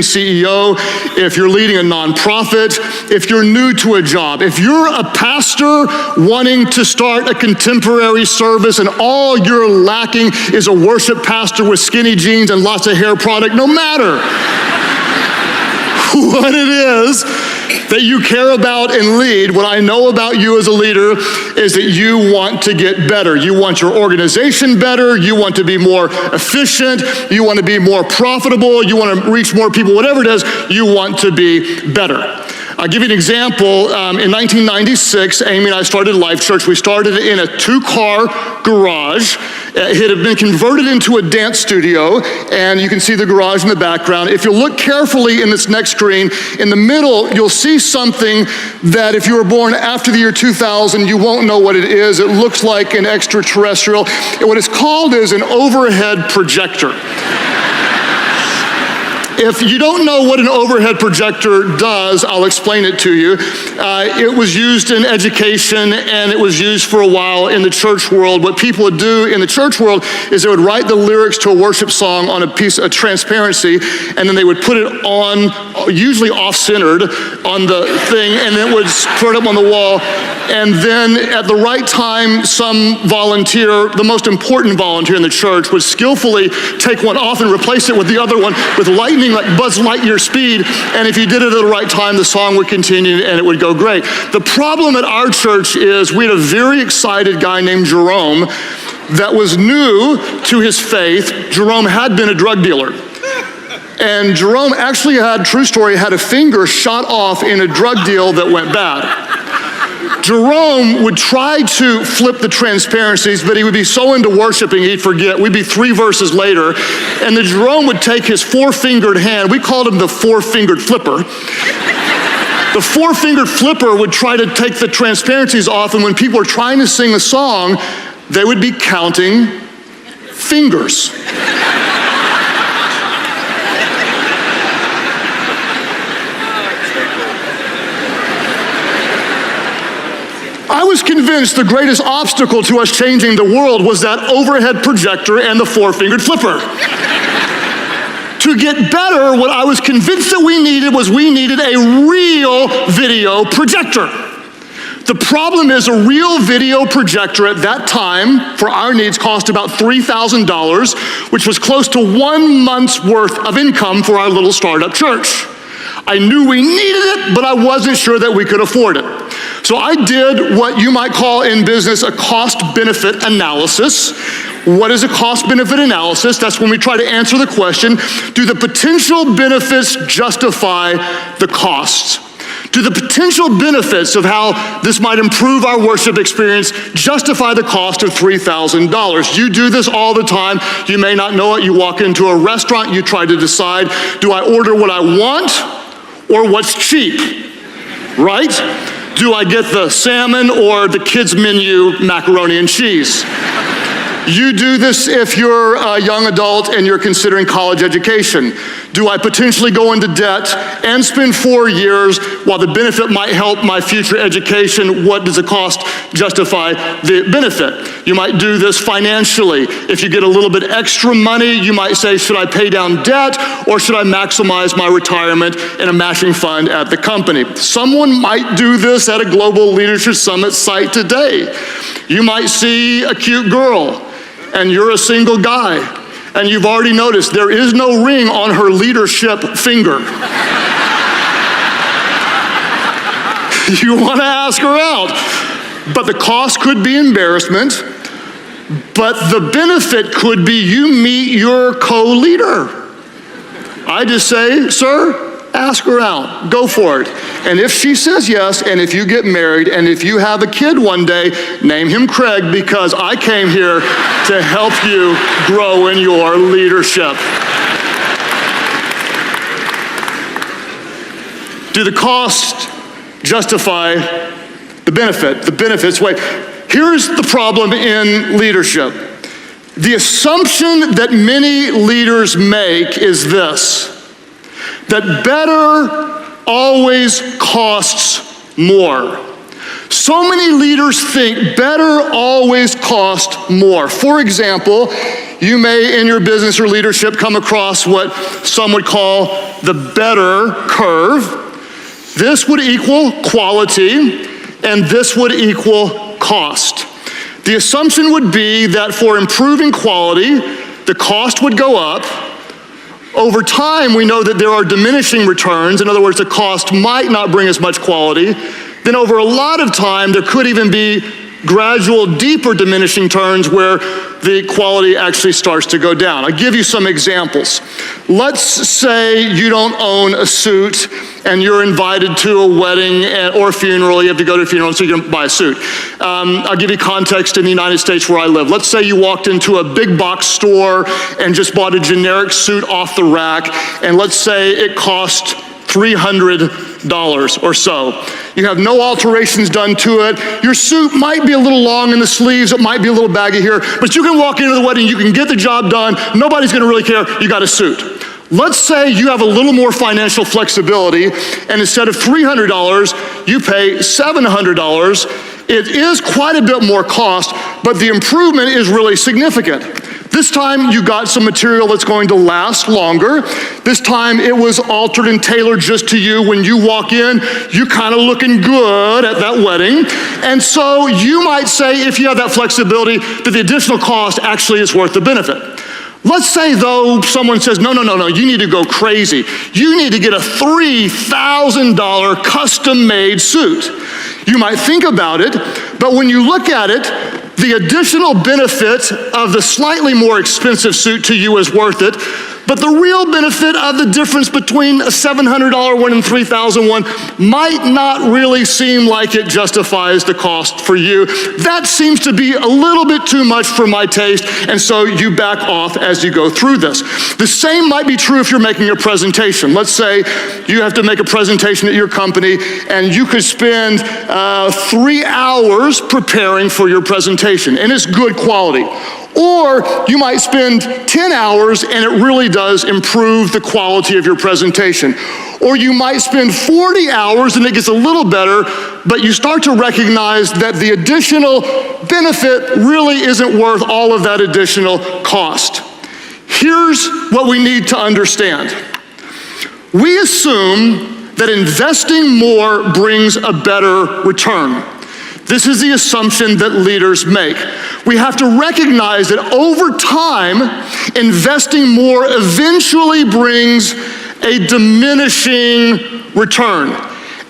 CEO, if you're leading a nonprofit, if you're new to a job, if you're a pastor wanting to start a contemporary service and all you're lacking is a worship pastor with skinny jeans and lots of hair product, no matter what it is that you care about and lead, what I know about you as a leader is that you want to get better. You want your organization better. You want to be more efficient. You want to be more profitable. You want to reach more people, whatever it is, you want to be better. I'll give you an example. In 1996, Amy and I started Life.Church. We started in a 2-car garage. It had been converted into a dance studio, and you can see the garage in the background. If you look carefully in this next screen, in the middle, you'll see something that if you were born after the year 2000, you won't know what it is. It looks like an extraterrestrial. What it's called is an overhead projector. If you don't know what an overhead projector does, I'll explain it to you. It was used in education, and it was used for a while in the church world. What people would do in the church world is they would write the lyrics to a worship song on a piece of transparency, and then they would put it on, usually off-centered, on the thing, and then it would put it up on the wall. And then at the right time, some volunteer, the most important volunteer in the church, would skillfully take one off and replace it with the other one with lightning, like Buzz Lightyear speed, and if you did it at the right time, the song would continue and it would go great. The problem at our church is we had a very excited guy named Jerome that was new to his faith. Jerome had been a drug dealer. And Jerome actually had, true story, had a finger shot off in a drug deal that went bad. Jerome would try to flip the transparencies, but he would be so into worshiping he'd forget. We'd be 3 verses later, and then Jerome would take his 4-fingered hand. We called him the 4-fingered flipper. The 4-fingered flipper would try to take the transparencies off, and when people were trying to sing a song, they would be counting fingers. I was convinced the greatest obstacle to us changing the world was that overhead projector and the 4-fingered flipper. To get better, what I was convinced that we needed a real video projector. The problem is a real video projector at that time, for our needs, cost about $3,000, which was close to 1 month's worth of income for our little startup church. I knew we needed it, but I wasn't sure that we could afford it. So I did what you might call in business a cost-benefit analysis. What is a cost-benefit analysis? That's when we try to answer the question, do the potential benefits justify the costs? Do the potential benefits of how this might improve our worship experience justify the cost of $3,000? You do this all the time. You may not know it. You walk into a restaurant, you try to decide, do I order what I want or what's cheap, right? Do I get the salmon or the kids menu macaroni and cheese? You do this if you're a young adult and you're considering college education. Do I potentially go into debt and spend 4 years while the benefit might help my future education? What does the cost justify the benefit? You might do this financially. If you get a little bit extra money, you might say, should I pay down debt or should I maximize my retirement in a matching fund at the company? Someone might do this at a Global Leadership Summit site today. You might see a cute girl and you're a single guy, and you've already noticed there is no ring on her leadership finger. You want to ask her out. But the cost could be embarrassment, but the benefit could be you meet your co-leader. I just say, sir, ask her out, go for it. And if she says yes, and if you get married, and if you have a kid one day, name him Craig, because I came here to help you grow in your leadership. Do the costs justify the benefit? The benefits, wait. Here's the problem in leadership. The assumption that many leaders make is this: that better always costs more. So many leaders think better always costs more. For example, You may, in your business or leadership, come across what some would call the better curve. This would equal quality, and this would equal cost. The assumption would be that for improving quality, the cost would go up. Over time, we know that there are diminishing returns. In other words, the cost might not bring as much quality. Then over a lot of time, there could even be gradual, deeper diminishing returns where the quality actually starts to go down. I'll give you some examples. Let's say you don't own a suit and you're invited to a wedding or funeral. You have to go to a funeral, so you can buy a suit. I'll give you context in the United States where I live. Let's say you walked into a big box store and just bought a generic suit off the rack, and let's say it cost $300 or so. You have no alterations done to it. Your suit might be a little long in the sleeves, it might be a little baggy here, but you can walk into the wedding, you can get the job done, nobody's gonna really care, you got a suit. Let's say you have a little more financial flexibility, and instead of $300, you pay $700. It is quite a bit more cost, but the improvement is really significant. This time you got some material that's going to last longer. This time it was altered and tailored just to you. When you walk in, you're kind of looking good at that wedding. And so you might say, if you have that flexibility, that the additional cost actually is worth the benefit. Let's say though someone says, no, you need to go crazy. You need to get a $3,000 custom-made suit. You might think about it, but when you look at it, the additional benefit of the slightly more expensive suit to you is worth it, but the real benefit of the difference between a $700 one and $3,000 one might not really seem like it justifies the cost for you. That seems to be a little bit too much for my taste, and so you back off as you go through this. The same might be true if you're making a presentation. Let's say you have to make a presentation at your company, and you could spend 3 hours preparing for your presentation, and it's good quality. Or you might spend 10 hours and it really does improve the quality of your presentation. Or you might spend 40 hours and it gets a little better, but you start to recognize that the additional benefit really isn't worth all of that additional cost. Here's what we need to understand. We assume that investing more brings a better return. This is the assumption that leaders make. We have to recognize that over time, investing more eventually brings a diminishing return.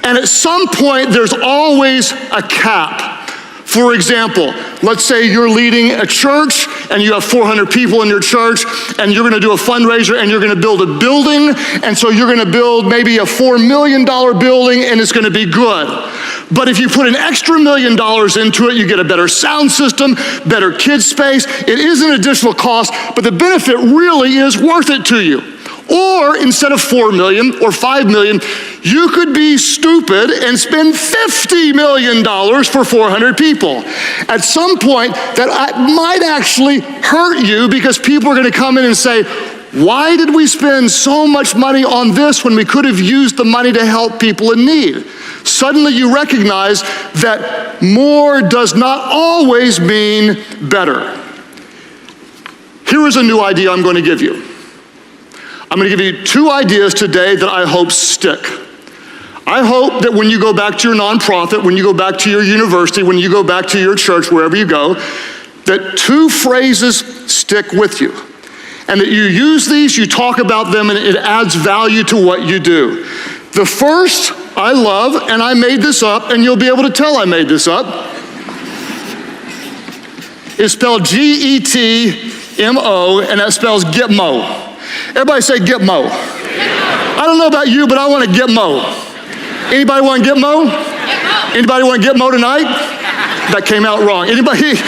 And at some point, there's always a cap. For example, let's say you're leading a church and you have 400 people in your church and you're gonna do a fundraiser and you're gonna build a building, and so you're gonna build maybe a $4 million building and it's gonna be good. But if you put an extra $1 million into it, you get a better sound system, better kids space. It is an additional cost, but the benefit really is worth it to you. Or instead of $4 million or $5 million, you could be stupid and spend $50 million for 400 people. At some point, that might actually hurt you because people are gonna come in and say, why did we spend so much money on this when we could have used the money to help people in need? Suddenly you recognize that more does not always mean better. Here is a new idea I'm going to give you. I'm going to give you 2 ideas today that I hope stick. I hope that when you go back to your nonprofit, when you go back to your university, when you go back to your church, wherever you go, that 2 phrases stick with you. And that you use these, you talk about them, and it adds value to what you do. The first I love, and I made this up, and you'll be able to tell I made this up. It's spelled G-E-T-M-O, and that spells get mo. Everybody say get mo. I don't know about you, but I want to get mo. Anybody want to get mo? Anybody want to get mo tonight? That came out wrong. Anybody?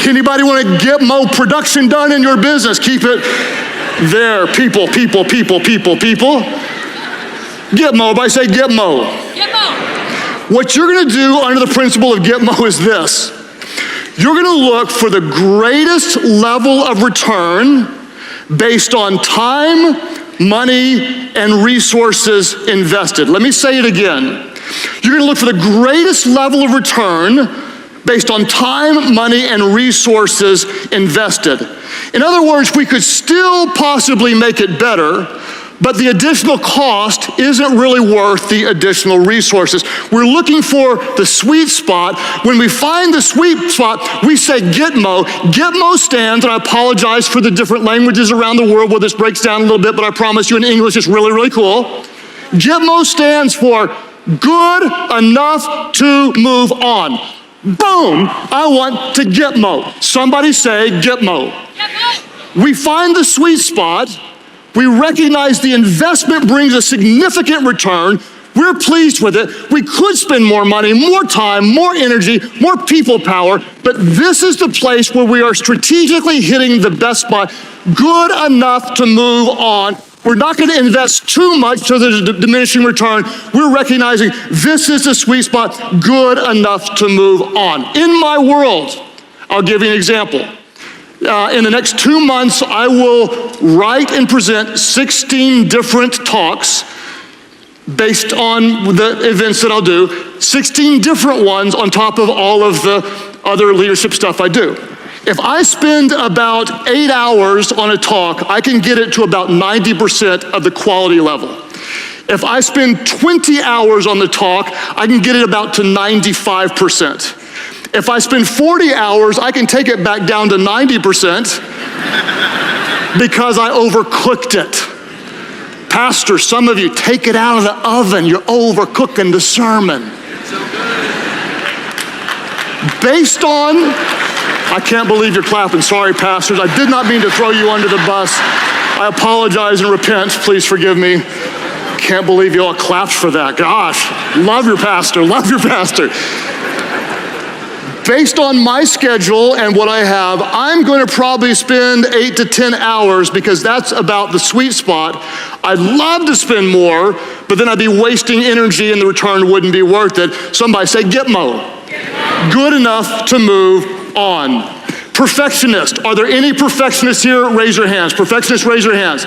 Anybody want to get mo production done in your business? Keep it there. People. Get mo. Everybody say get mo. Get mo. What you're going to do under the principle of get mo is this. You're going to look for the greatest level of return based on time, money, and resources invested. Let me say it again. You're going to look for the greatest level of return based on time, money, and resources invested. In other words, we could still possibly make it better, but the additional cost isn't really worth the additional resources. We're looking for the sweet spot. When we find the sweet spot, we say Gitmo. Gitmo stands, and I apologize for the different languages around the world where this breaks down a little bit, but I promise you in English it's really, really cool. Gitmo stands for good enough to move on. Boom, I want to Gitmo. Somebody say Gitmo. We find the sweet spot. We recognize the investment brings a significant return. We're pleased with it. We could spend more money, more time, more energy, more people power, but this is the place where we are strategically hitting the best spot, good enough to move on. We're not going to invest too much so there's a diminishing return. We're recognizing this is the sweet spot, good enough to move on. In my world, I'll give you an example. In the next 2 months, I will write and present 16 different talks based on the events that I'll do, 16 different ones on top of all of the other leadership stuff I do. If I spend about 8 hours on a talk, I can get it to about 90% of the quality level. If I spend 20 hours on the talk, I can get it about to 95%. If I spend 40 hours, I can take it back down to 90% because I overcooked it. Pastor, some of you take it out of the oven. You're overcooking the sermon. Based on, I can't believe you're clapping. Sorry, pastors. I did not mean to throw you under the bus. I apologize and repent. Please forgive me. Can't believe you all clapped for that. Gosh, love your pastor. Love your pastor. Based on my schedule and what I have, I'm going to probably spend 8 to 10 hours because that's about the sweet spot. I'd love to spend more, but then I'd be wasting energy and the return wouldn't be worth it. Somebody say Gitmo. Good enough to move on. Perfectionist. Are there any perfectionists here? Raise your hands. Perfectionists, raise your hands.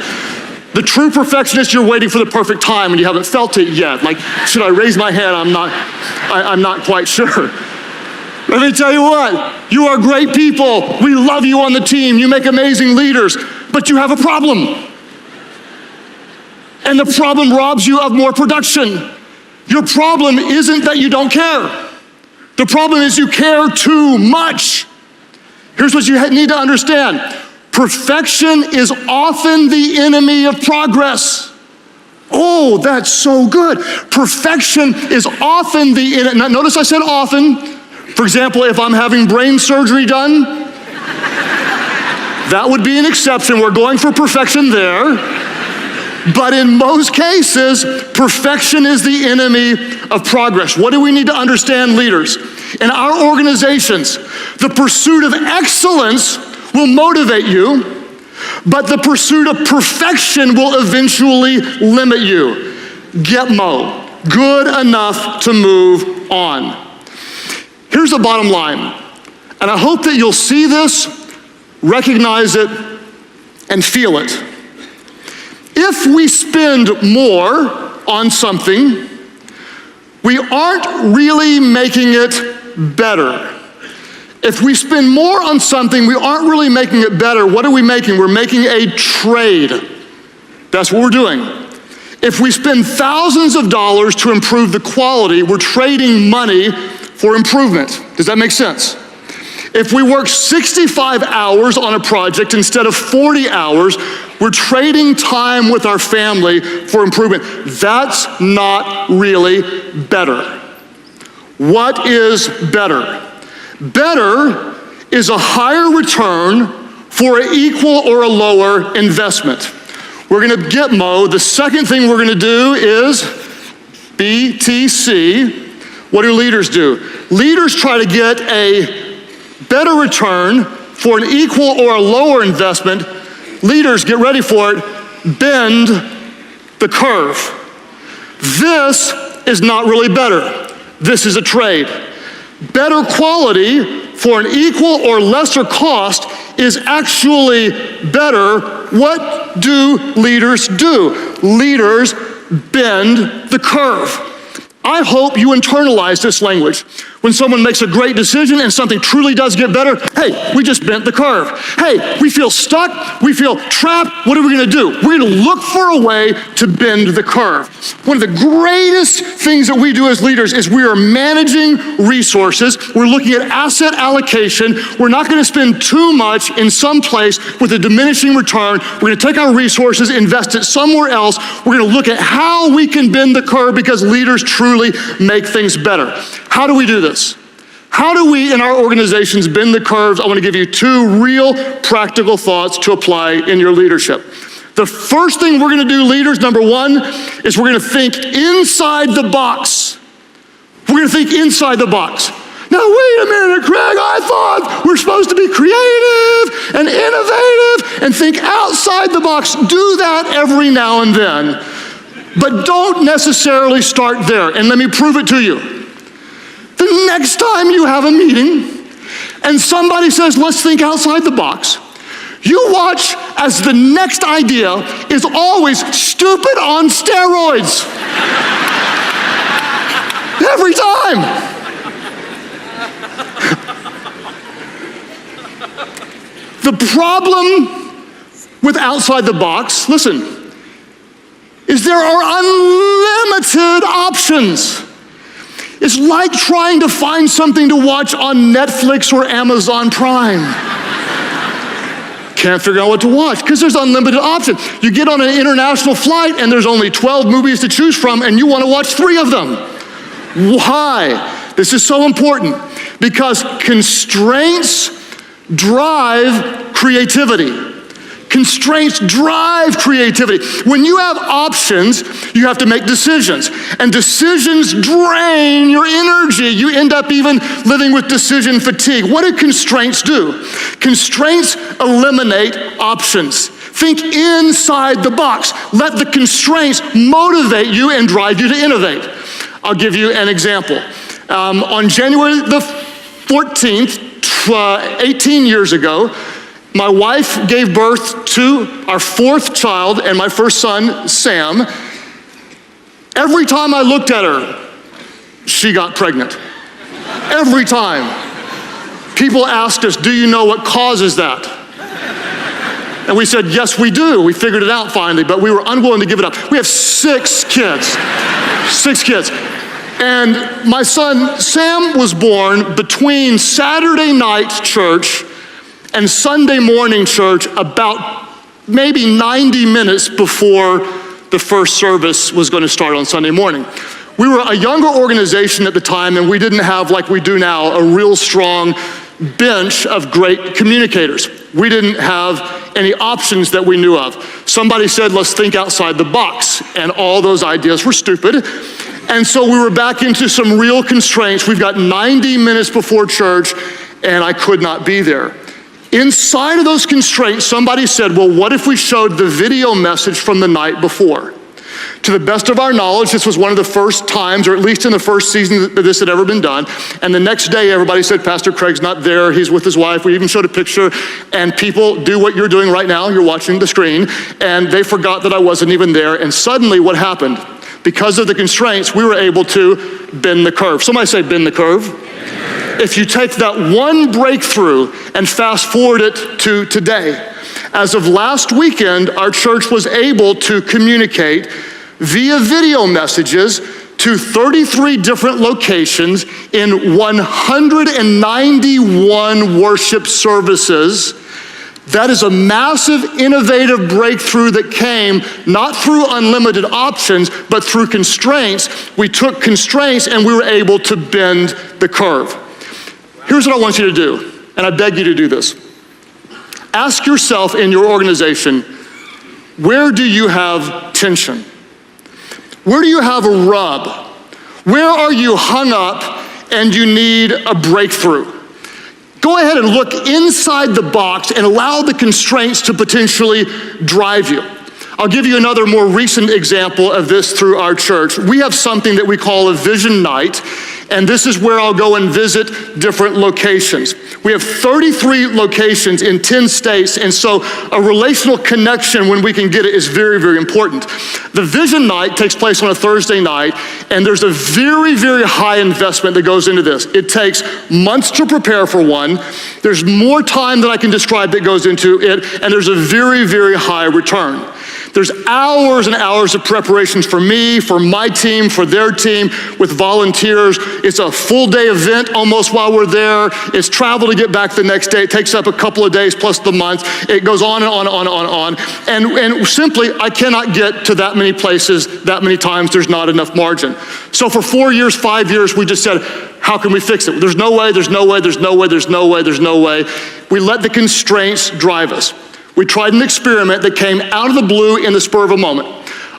The true perfectionist, you're waiting for the perfect time and you haven't felt it yet. Like, should I raise my hand? I'm not quite sure. Let me tell you what, you are great people. We love you on the team. You make amazing leaders, but you have a problem. And the problem robs you of more production. Your problem isn't that you don't care. The problem is you care too much. Here's what you need to understand. Perfection is often the enemy of progress. Oh, that's so good. Perfection is often the enemy. Now, notice I said often. For example, if I'm having brain surgery done, that would be an exception. We're going for perfection there. But in most cases, perfection is the enemy of progress. What do we need to understand, leaders? In our organizations, the pursuit of excellence will motivate you, but the pursuit of perfection will eventually limit you. Gitmo, good enough to move on. Here's the bottom line, and I hope that you'll see this, recognize it, and feel it. If we spend more on something, we aren't really making it better. If we spend more on something, we aren't really making it better. What are we making? We're making a trade. That's what we're doing. If we spend thousands of dollars to improve the quality, we're trading money for improvement. Does that make sense? If we work 65 hours on a project instead of 40 hours, we're trading time with our family for improvement. That's not really better. What is better? Better is a higher return for an equal or a lower investment. We're gonna Gitmo. The second thing we're gonna do is BTC. What do leaders do? Leaders try to get a better return for an equal or a lower investment. Leaders, get ready for it, bend the curve. This is not really better. This is a trade. Better quality for an equal or lesser cost is actually better. What do leaders do? Leaders bend the curve. I hope you internalize this language. When someone makes a great decision and something truly does get better, hey, we just bent the curve. Hey, we feel stuck, we feel trapped, what are we gonna do? We're gonna look for a way to bend the curve. One of the greatest things that we do as leaders is we are managing resources. We're looking at asset allocation. We're not gonna spend too much in some place with a diminishing return. We're gonna take our resources, invest it somewhere else. We're gonna look at how we can bend the curve because leaders truly make things better. How do we do this? How do we in our organizations bend the curves? I want to give you two real practical thoughts to apply in your leadership. The first thing we're going to do, leaders, number one, is we're going to think inside the box. We're going to think inside the box. Now, wait a minute, Craig, I thought we're supposed to be creative and innovative and think outside the box. Do that every now and then. But don't necessarily start there. And let me prove it to you. The next time you have a meeting and somebody says, let's think outside the box, you watch as the next idea is always stupid on steroids. Every time. The problem with outside the box, listen, is there are unlimited options. It's like trying to find something to watch on Netflix or Amazon Prime. Can't figure out what to watch because there's unlimited options. You get on an international flight and there's only 12 movies to choose from and you want to watch 3 of them. Why? This is so important because constraints drive creativity. Constraints drive creativity. When you have options, you have to make decisions. And decisions drain your energy. You end up even living with decision fatigue. What do constraints do? Constraints eliminate options. Think inside the box. Let the constraints motivate you and drive you to innovate. I'll give you an example. On January the 14th, 18 years ago, my wife gave birth to our 4th child and my first son, Sam. Every time I looked at her, she got pregnant. Every time. People asked us, do you know what causes that? And we said, yes, we do. We figured it out finally, but we were unwilling to give it up. We have 6 kids. 6 kids. And my son, Sam, was born between Saturday night church and Sunday morning church about maybe 90 minutes before the first service was going to start on Sunday morning. We were a younger organization at the time, and we didn't have, like we do now, a real strong bench of great communicators. We didn't have any options that we knew of. Somebody said, let's think outside the box, and all those ideas were stupid. And so we were back into some real constraints. We've got 90 minutes before church, and I could not be there. Inside of those constraints, somebody said, well, what if we showed the video message from the night before? To the best of our knowledge, this was one of the first times, or at least in the first season that this had ever been done. And the next day, everybody said, Pastor Craig's not there. He's with his wife. We even showed a picture. And people do what you're doing right now. You're watching the screen. And they forgot that I wasn't even there. And suddenly what happened? Because of the constraints, we were able to bend the curve. Somebody say, bend the curve. If you take that one breakthrough and fast forward it to today, as of last weekend, our church was able to communicate via video messages to 33 different locations in 191 worship services. That is a massive, innovative breakthrough that came not through unlimited options, but through constraints. We took constraints and we were able to bend the curve. Here's what I want you to do, and I beg you to do this. Ask yourself in your organization, where do you have tension? Where do you have a rub? Where are you hung up and you need a breakthrough? Go ahead and look inside the box and allow the constraints to potentially drive you. I'll give you another more recent example of this through our church. We have something that we call a vision night, and this is where I'll go and visit different locations. We have 33 locations in 10 states, and so a relational connection when we can get it is very, very important. The vision night takes place on a Thursday night, and there's a very, very high investment that goes into this. It takes months to prepare for one. There's more time than I can describe that goes into it, and there's a very, very high return. There's hours and hours of preparations for me, for my team, for their team, with volunteers. It's a full day event almost while we're there. It's travel to get back the next day. It takes up a couple of days plus the month. It goes on and on and on and on and on. And simply, I cannot get to that many places that many times. There's not enough margin. So for 4 years, 5 years, we just said, how can we fix it? There's no way, there's no way, there's no way, there's no way, there's no way. We let the constraints drive us. We tried an experiment that came out of the blue in the spur of a moment.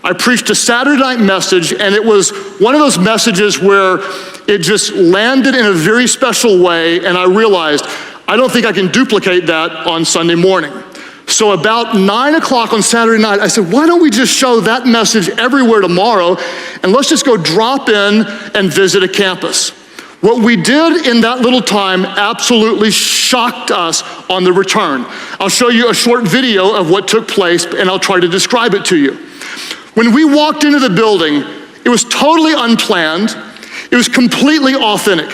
I preached a Saturday night message, and it was one of those messages where it just landed in a very special way, and I realized I don't think I can duplicate that on Sunday morning. So about 9 o'clock on Saturday night, I said, why don't we just show that message everywhere tomorrow, and let's just go drop in and visit a campus. What we did in that little time absolutely shocked us on the return. I'll show you a short video of what took place, and I'll try to describe it to you. When we walked into the building, it was totally unplanned. It was completely authentic.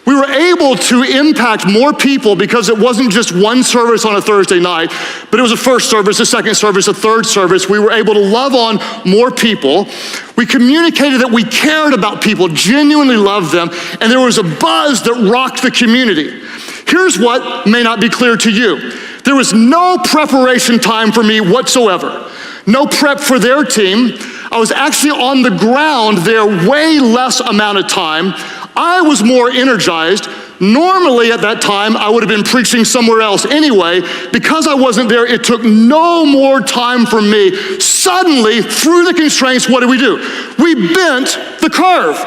We were able to impact more people because it wasn't just one service on a Thursday night, but it was a first service, a second service, a third service. We were able to love on more people. We communicated that we cared about people, genuinely loved them, and there was a buzz that rocked the community. Here's what may not be clear to you. There was no preparation time for me whatsoever. No prep for their team. I was actually on the ground there way less amount of time. I was more energized. Normally at that time, I would have been preaching somewhere else anyway. Because I wasn't there, it took no more time for me. Suddenly, through the constraints, what did? We bent the curve.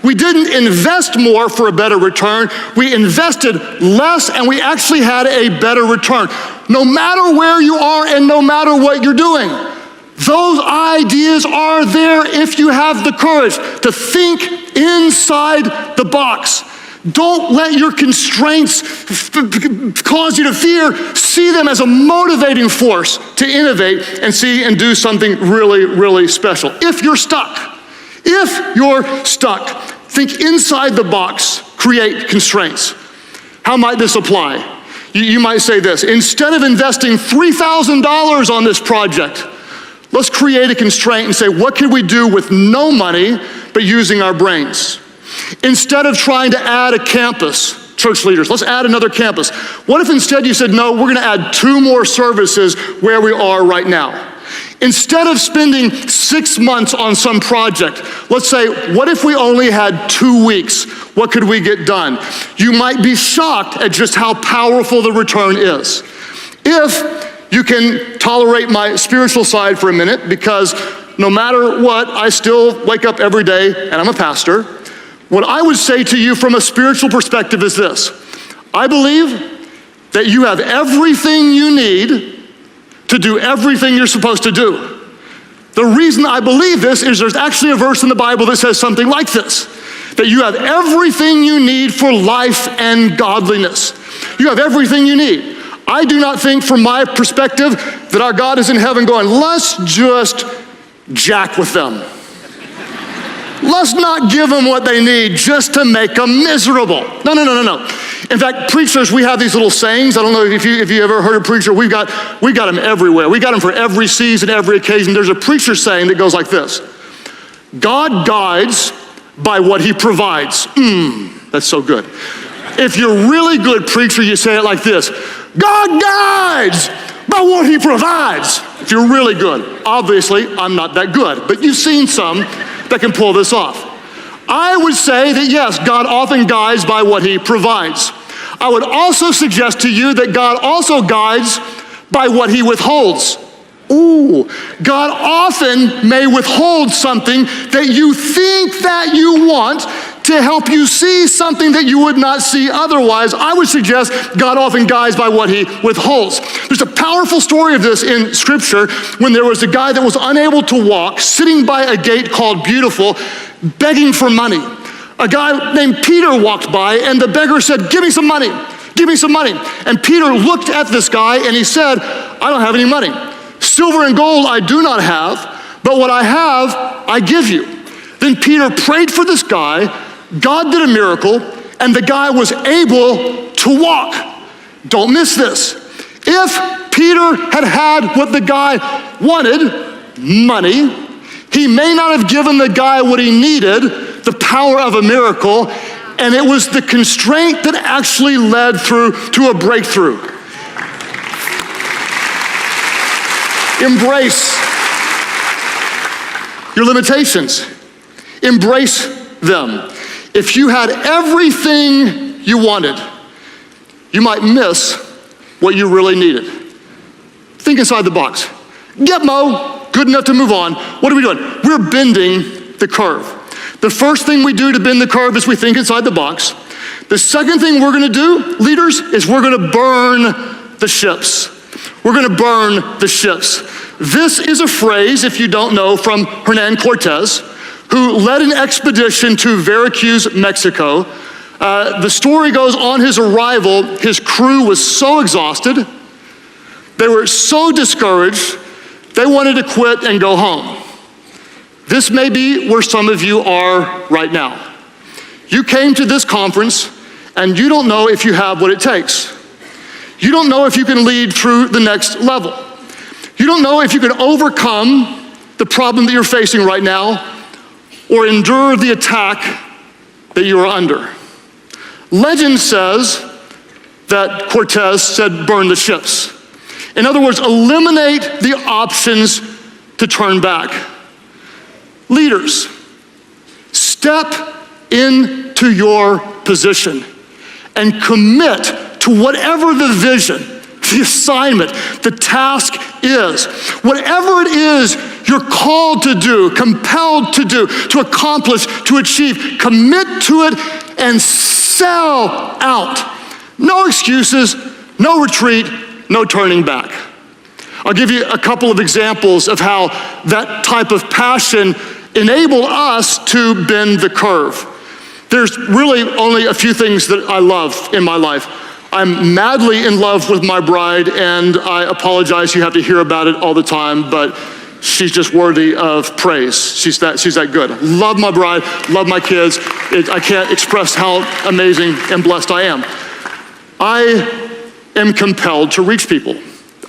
We didn't invest more for a better return. We invested less, and we actually had a better return. No matter where you are and no matter what you're doing, those ideas are there if you have the courage to think inside the box. Don't let your constraints cause you to fear. See them as a motivating force to innovate and see and do something really, really special. If you're stuck, think inside the box, create constraints. How might this apply? You might say this: instead of investing $3,000 on this project, let's create a constraint and say, what can we do with no money but using our brains? Instead of trying to add a campus, church leaders, let's add another campus. What if instead you said, no, we're gonna add 2 more services where we are right now? Instead of spending 6 months on some project, let's say, what if we only had 2 weeks? What could we get done? You might be shocked at just how powerful the return is. If you can tolerate my spiritual side for a minute, because no matter what, I still wake up every day and I'm a pastor. What I would say to you from a spiritual perspective is this: I believe that you have everything you need to do everything you're supposed to do. The reason I believe this is there's actually a verse in the Bible that says something like this: that you have everything you need for life and godliness. You have everything you need. I do not think, from my perspective, that our God is in heaven going, let's just jack with them. Let's not give them what they need just to make them miserable. No. In fact, preachers, we have these little sayings. I don't know if you ever heard a preacher. We got them everywhere. We got them for every season, every occasion. There's a preacher saying that goes like this: God guides by what he provides. That's so good. If you're really good preacher, you say it like this: God guides by what he provides. If you're really good. Obviously, I'm not that good, but you've seen some that can pull this off. I would say that yes, God often guides by what he provides. I would also suggest to you that God also guides by what he withholds. God often may withhold something that you think that you want to help you see something that you would not see otherwise. I would suggest God often guides by what he withholds. There's a powerful story of this in Scripture when there was a guy that was unable to walk, sitting by a gate called Beautiful, begging for money. A guy named Peter walked by, and the beggar said, give me some money. Give me some money. And Peter looked at this guy and he said, I don't have any money. Silver and gold I do not have, but what I have, I give you. Then Peter prayed for this guy, God did a miracle, and the guy was able to walk. Don't miss this. If Peter had had what the guy wanted, money, he may not have given the guy what he needed, the power of a miracle, and it was the constraint that actually led through to a breakthrough. Embrace your limitations. Embrace them. If you had everything you wanted, you might miss what you really needed. Think inside the box. Gitmo, good enough to move on. What are we doing? We're bending the curve. The first thing we do to bend the curve is we think inside the box. The second thing we're gonna do, leaders, is we're gonna burn the ships. We're gonna burn the ships. This is a phrase, if you don't know, from Hernan Cortez, who led an expedition to Veracruz, Mexico. The story goes, on his arrival, his crew was so exhausted, they were so discouraged, they wanted to quit and go home. This may be where some of you are right now. You came to this conference and you don't know if you have what it takes. You don't know if you can lead through the next level. You don't know if you can overcome the problem that you're facing right now or endure the attack that you are under. Legend says that Cortez said, burn the ships. In other words, eliminate the options to turn back. Leaders, step into your position and commit to whatever the vision, the assignment, the task is. Whatever it is you're called to do, compelled to do, to accomplish, to achieve, commit to it and sell out. No excuses, no retreat, no turning back. I'll give you a couple of examples of how that type of passion enabled us to bend the curve. There's really only a few things that I love in my life. I'm madly in love with my bride, and I apologize you have to hear about it all the time, but she's just worthy of praise. She's that good. Love my bride, love my kids. I can't express how amazing and blessed I am. I am compelled to reach people.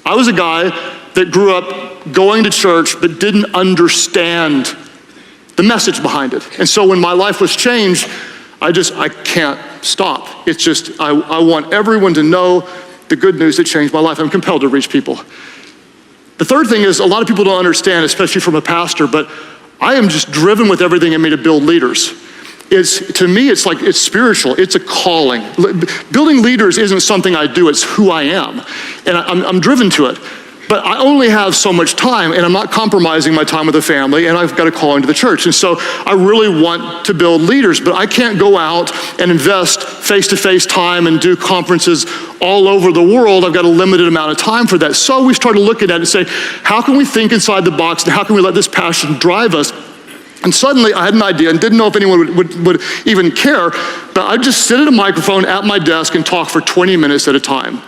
I was a guy that grew up going to church but didn't understand the message behind it. And so when my life was changed, I can't stop. It's just, I want everyone to know the good news that changed my life. I'm compelled to reach people. The third thing is, a lot of people don't understand, especially from a pastor, but I am just driven with everything in me to build leaders. To me, it's like, it's spiritual, it's a calling. Building leaders isn't something I do, it's who I am. And I'm driven to it. But I only have so much time, and I'm not compromising my time with the family, and I've got a calling to the church. And so I really want to build leaders, but I can't go out and invest face-to-face time and do conferences all over the world. I've got a limited amount of time for that. So we started looking at it and say, how can we think inside the box, and how can we let this passion drive us? And suddenly I had an idea and didn't know if anyone would even care, but I'd just sit at a microphone at my desk and talk for 20 minutes at a time.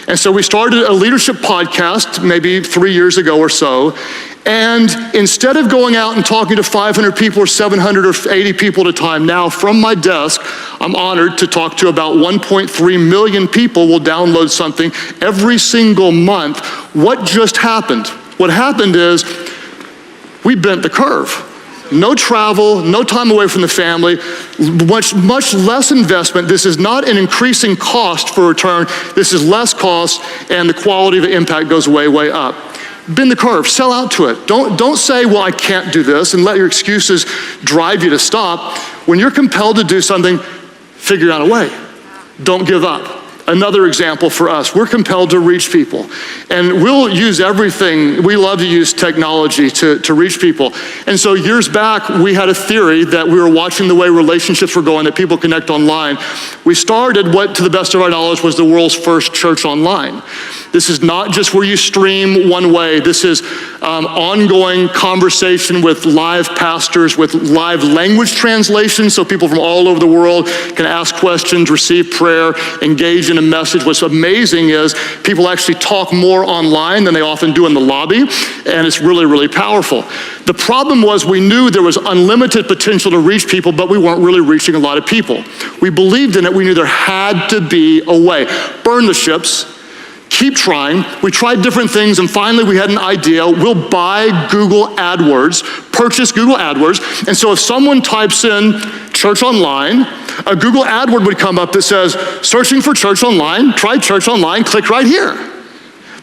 And so we started a leadership podcast maybe 3 years ago or so. And instead of going out and talking to 500 people or 700 or 80 people at a time, now from my desk, I'm honored to talk to about 1.3 million people will download something every single month. What just happened? What happened is we bent the curve. No travel, no time away from the family, much less investment. This is not an increasing cost for return. This is less cost, and the quality of the impact goes way, way up. Bend the curve, sell out to it. Don't say, well, I can't do this, and let your excuses drive you to stop. When you're compelled to do something, figure out a way. Don't give up. Another example for us, we're compelled to reach people. And we'll use everything. We love to use technology to reach people. And so years back, we had a theory that we were watching the way relationships were going, that people connect online. We started what, to the best of our knowledge, was the world's first church online. This is not just where you stream one way. This is ongoing conversation with live pastors, with live language translation, so people from all over the world can ask questions, receive prayer, engage in a a message. What's amazing is people actually talk more online than they often do in the lobby, and it's really, really powerful. The problem was we knew there was unlimited potential to reach people, but we weren't really reaching a lot of people. We believed in it. We knew there had to be a way. Burn the ships. Keep trying. We tried different things, and finally we had an idea. We'll buy Google AdWords, purchase Google AdWords, and so if someone types in church online, a Google AdWord would come up that says, searching for church online, try church online, click right here.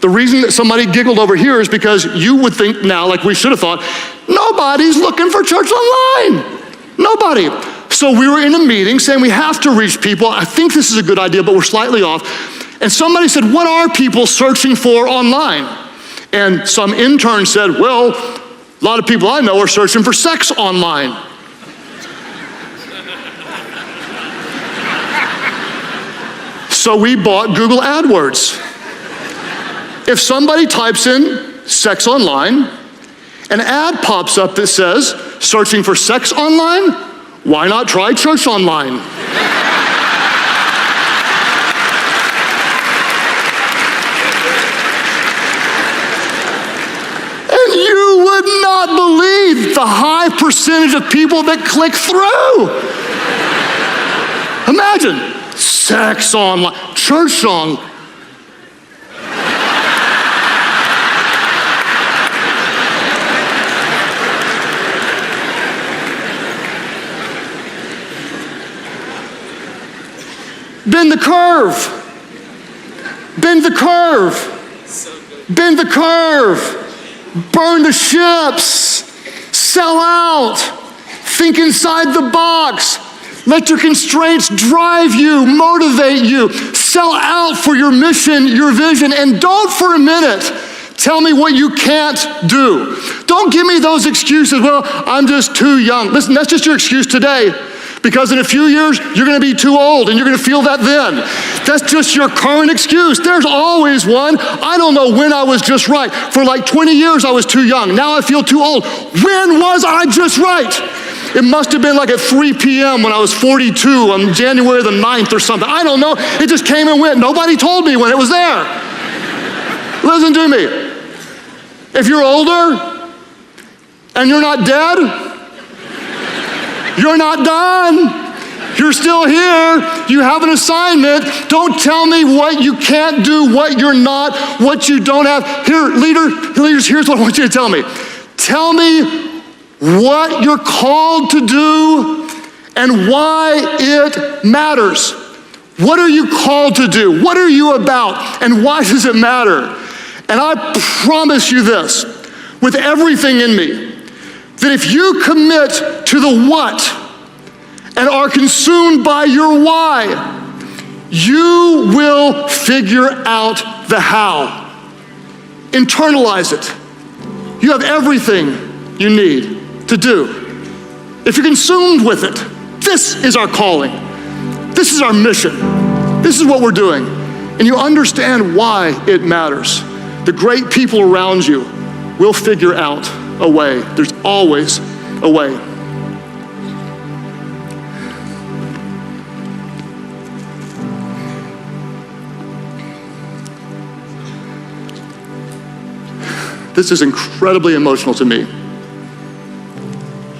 The reason that somebody giggled over here is because you would think now, like we should have thought, nobody's looking for church online. Nobody. So we were in a meeting saying we have to reach people. I think this is a good idea, but we're slightly off. And somebody said, what are people searching for online? And some intern said, well, a lot of people I know are searching for sex online. So we bought Google AdWords. If somebody types in sex online, an ad pops up that says, searching for sex online? Why not try church online? You would not believe the high percentage of people that click through. Imagine, sex online, church online. Bend the curve. Bend the curve. Bend the curve. Burn the ships, sell out, think inside the box, let your constraints drive you, motivate you, sell out for your mission, your vision, and don't for a minute tell me what you can't do. Don't give me those excuses, well, I'm just too young. Listen, that's just your excuse today. Because in a few years, you're gonna be too old and you're gonna feel that then. That's just your current excuse. There's always one. I don't know when I was just right. For like 20 years, I was too young. Now I feel too old. When was I just right? It must have been like at 3 p.m. when I was 42 on January the 9th or something. I don't know. It just came and went. Nobody told me when it was there. Listen to me. If you're older and you're not dead, you're not done. You're still here. You have an assignment. Don't tell me what you can't do, what you're not, what you don't have. Here, leaders, here's what I want you to tell me. Tell me what you're called to do and why it matters. What are you called to do? What are you about? And why does it matter? And I promise you this, with everything in me, that if you commit to the what and are consumed by your why, you will figure out the how. Internalize it. You have everything you need to do. If you're consumed with it, this is our calling. This is our mission. This is what we're doing. And you understand why it matters. The great people around you will figure out a way. There's always a way. This is incredibly emotional to me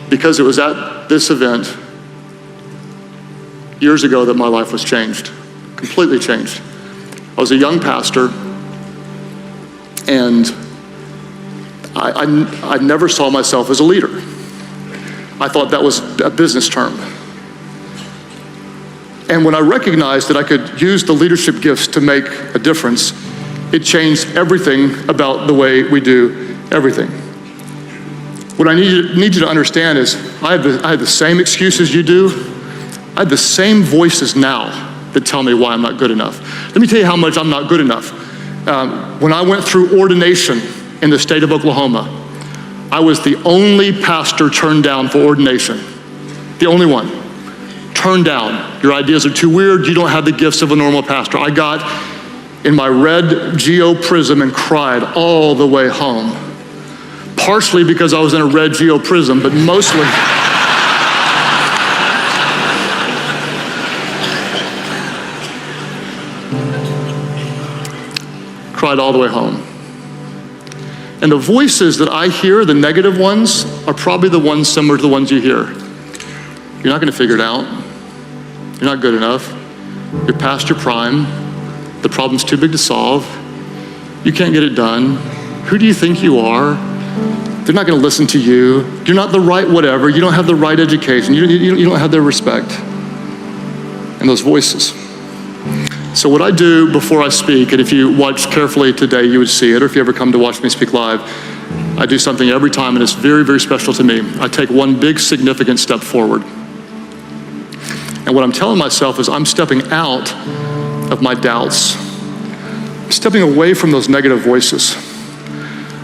because it was at this event years ago that my life was changed, completely changed. I was a young pastor, and I never saw myself as a leader. I thought that was a business term. And when I recognized that I could use the leadership gifts to make a difference, it changed everything about the way we do everything. What I need you to understand is I had the same excuses you do. I have the same voices now that tell me why I'm not good enough. Let me tell you how much I'm not good enough. When I went through ordination in the state of Oklahoma, I was the only pastor turned down for ordination. The only one. Turned down. Your ideas are too weird. You don't have the gifts of a normal pastor. I got in my red Geo Prism and cried all the way home. Partially because I was in a red Geo Prism, but mostly cried all the way home. And the voices that I hear, the negative ones, are probably the ones similar to the ones you hear. You're not gonna figure it out. You're not good enough. You're past your prime. The problem's too big to solve. You can't get it done. Who do you think you are? They're not gonna listen to you. You're not the right whatever. You don't have the right education. You don't have their respect. And those voices. So what I do before I speak, and if you watch carefully today, you would see it, or if you ever come to watch me speak live, I do something every time, and it's very, very special to me. I take one big significant step forward. And what I'm telling myself is I'm stepping out of my doubts. I'm stepping away from those negative voices.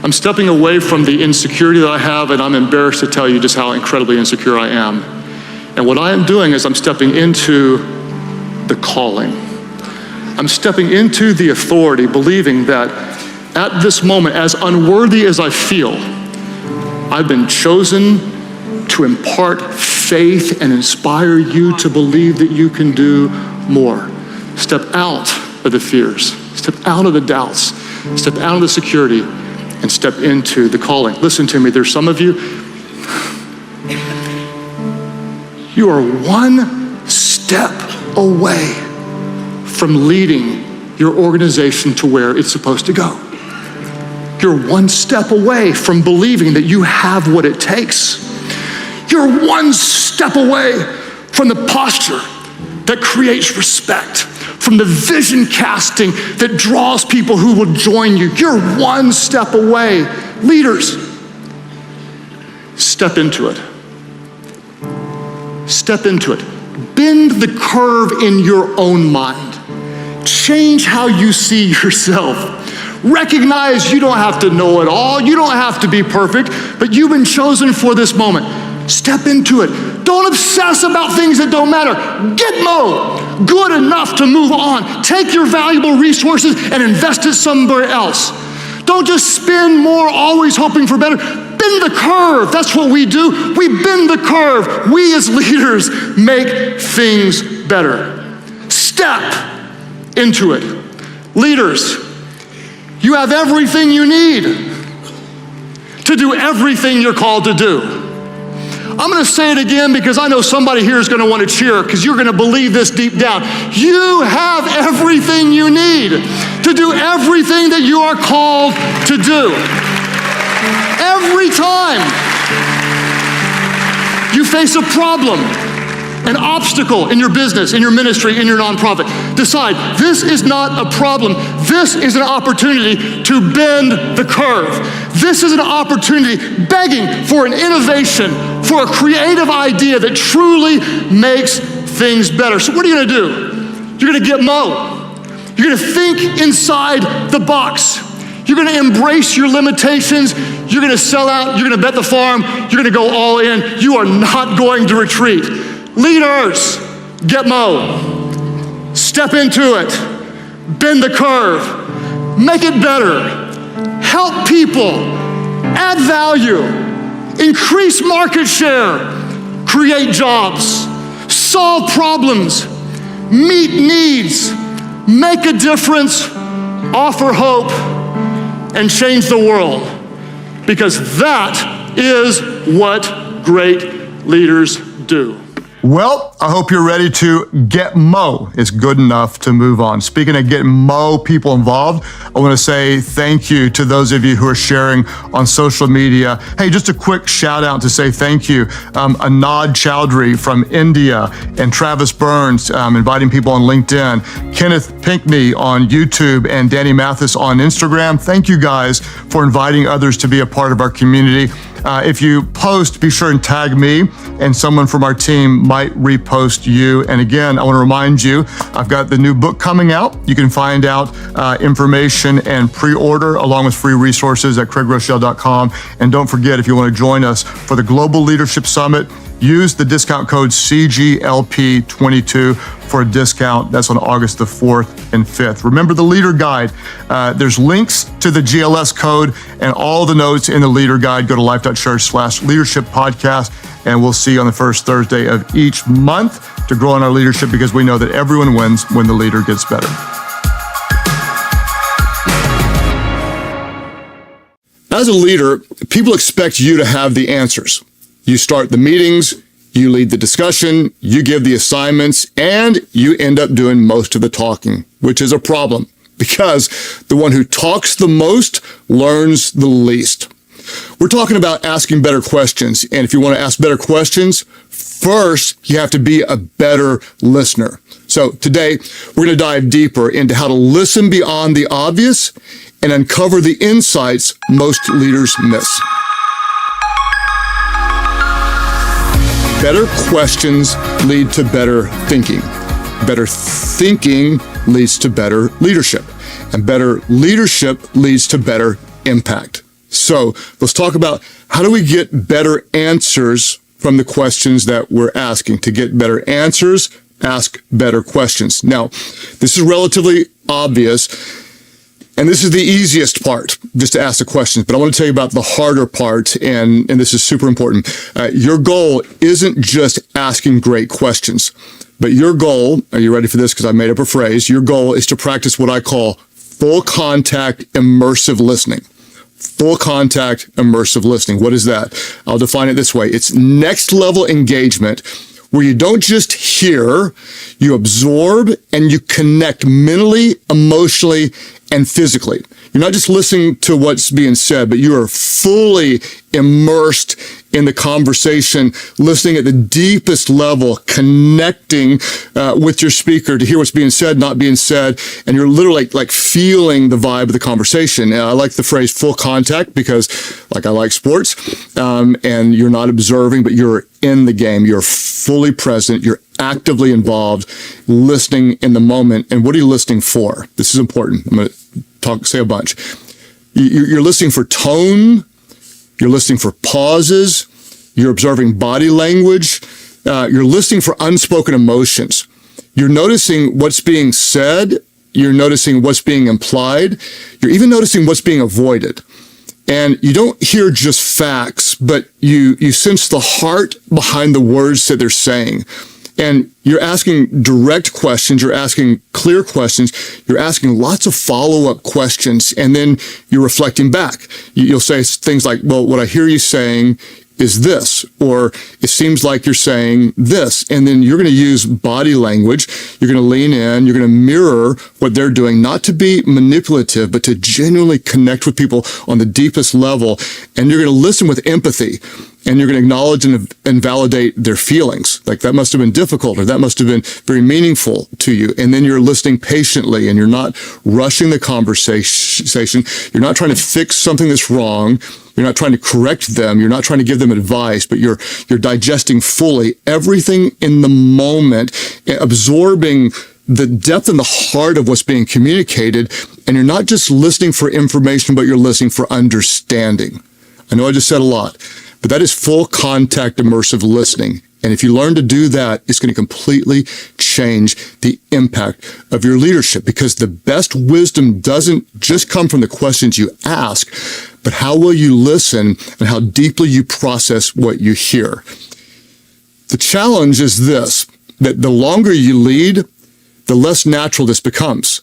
I'm stepping away from the insecurity that I have, and I'm embarrassed to tell you just how incredibly insecure I am. And what I am doing is I'm stepping into the calling. I'm stepping into the authority, believing that at this moment, as unworthy as I feel, I've been chosen to impart faith and inspire you to believe that you can do more. Step out of the fears, step out of the doubts, step out of the security, and step into the calling. Listen to me, there's some of you, you are one step away from leading your organization to where it's supposed to go. You're one step away from believing that you have what it takes. You're one step away from the posture that creates respect, from the vision casting that draws people who will join you. You're one step away. Leaders, step into it. Step into it. Bend the curve in your own mind. Change how you see yourself. Recognize you don't have to know it all. You don't have to be perfect, but you've been chosen for this moment. Step into it. Don't obsess about things that don't matter. Get Mo good enough to move on. Take your valuable resources and invest it somewhere else. Don't just spend more, always hoping for better. Bend the curve. That's what we do. We bend the curve. We as leaders make things better. Step into it. Leaders, you have everything you need to do everything you're called to do. I'm gonna say it again because I know somebody here is gonna wanna cheer because you're gonna believe this deep down. You have everything you need to do everything that you are called to do. Every time you face a problem, an obstacle in your business, in your ministry, in your nonprofit, decide this is not a problem. This is an opportunity to bend the curve. This is an opportunity begging for an innovation, for a creative idea that truly makes things better. So what are you gonna do? You're gonna get Mo. You're gonna think inside the box. You're gonna embrace your limitations. You're gonna sell out. You're gonna bet the farm. You're gonna go all in. You are not going to retreat. Leaders, get Mo. Step into it. Bend the curve. Make it better. Help people. Add value. Increase market share. Create jobs. Solve problems. Meet needs. Make a difference. Offer hope. And change the world. Because that is what great leaders do. Well, I hope you're ready to get Mo. It's good enough to move on. Speaking of getting Mo people involved, I want to say thank you to those of you who are sharing on social media. Hey, just a quick shout out to say thank you. Anad Chowdhury from India and Travis Burns inviting people on LinkedIn, Kenneth Pinkney on YouTube and Danny Mathis on Instagram. Thank you guys for inviting others to be a part of our community. If you post, be sure and tag me, and someone from our team might repost you. And again, I want to remind you, I've got the new book coming out. You can find out information and pre-order along with free resources at CraigGroeschel.com. And don't forget, if you want to join us for the Global Leadership Summit, use the discount code CGLP22 for a discount. That's on August the 4th and 5th. Remember the leader guide. There's links to the GLS code and all the notes in the leader guide. Go to Life.Church/leadership podcast, and we'll see you on the first Thursday of each month to grow in our leadership, because we know that everyone wins when the leader gets better. As a leader, people expect you to have the answers. You start the meetings, you lead the discussion, you give the assignments, and you end up doing most of the talking, which is a problem because the one who talks the most learns the least. We're talking about asking better questions, and if you want to ask better questions, first, you have to be a better listener. So today, we're going to dive deeper into how to listen beyond the obvious and uncover the insights most leaders miss. Better questions lead to better thinking. Better thinking leads to better leadership. And better leadership leads to better impact. So let's talk about how do we get better answers from the questions that we're asking. To get better answers, ask better questions. Now, this is relatively obvious, and this is the easiest part, just to ask the questions. But I want to tell you about the harder part, and this is super important. Your goal isn't just asking great questions, but your goal, are you ready for this? Because I made up a phrase. Your goal is to practice what I call full contact immersive listening. Full contact immersive listening. What is that? I'll define it this way. It's next level engagement where you don't just hear, you absorb and you connect mentally, emotionally, and physically. You're not just listening to what's being said, but you are fully immersed in the conversation, listening at the deepest level, connecting with your speaker to hear what's being said, not being said, and you're literally like feeling the vibe of the conversation. And I like the phrase full contact because, like, I like sports, and you're not observing, but you're in the game. You're fully present. You're actively involved, listening in the moment. And what are you listening for? This is important. I'm going to say a bunch. You're listening for tone. You're listening for pauses. You're observing body language. You're listening for unspoken emotions. You're noticing what's being said. You're noticing what's being implied. You're even noticing what's being avoided. And you don't hear just facts, but you sense the heart behind the words that they're saying. And you're asking direct questions, you're asking clear questions, you're asking lots of follow-up questions, and then you're reflecting back. You'll say things like, well, what I hear you saying is this, or it seems like you're saying this. And then you're going to use body language. You're going to lean in. You're going to mirror what they're doing, not to be manipulative, but to genuinely connect with people on the deepest level. And you're going to listen with empathy. And you're going to acknowledge and validate their feelings. Like, that must have been difficult, or that must have been very meaningful to you. And then you're listening patiently, and you're not rushing the conversation. You're not trying to fix something that's wrong. You're not trying to correct them. You're not trying to give them advice, but you're digesting fully everything in the moment, absorbing the depth and the heart of what's being communicated. And you're not just listening for information, but you're listening for understanding. I know I just said a lot, but that is full contact immersive listening. And if you learn to do that, it's going to completely change the impact of your leadership, because the best wisdom doesn't just come from the questions you ask, but how will you listen and how deeply you process what you hear. The challenge is this, that the longer you lead, the less natural this becomes.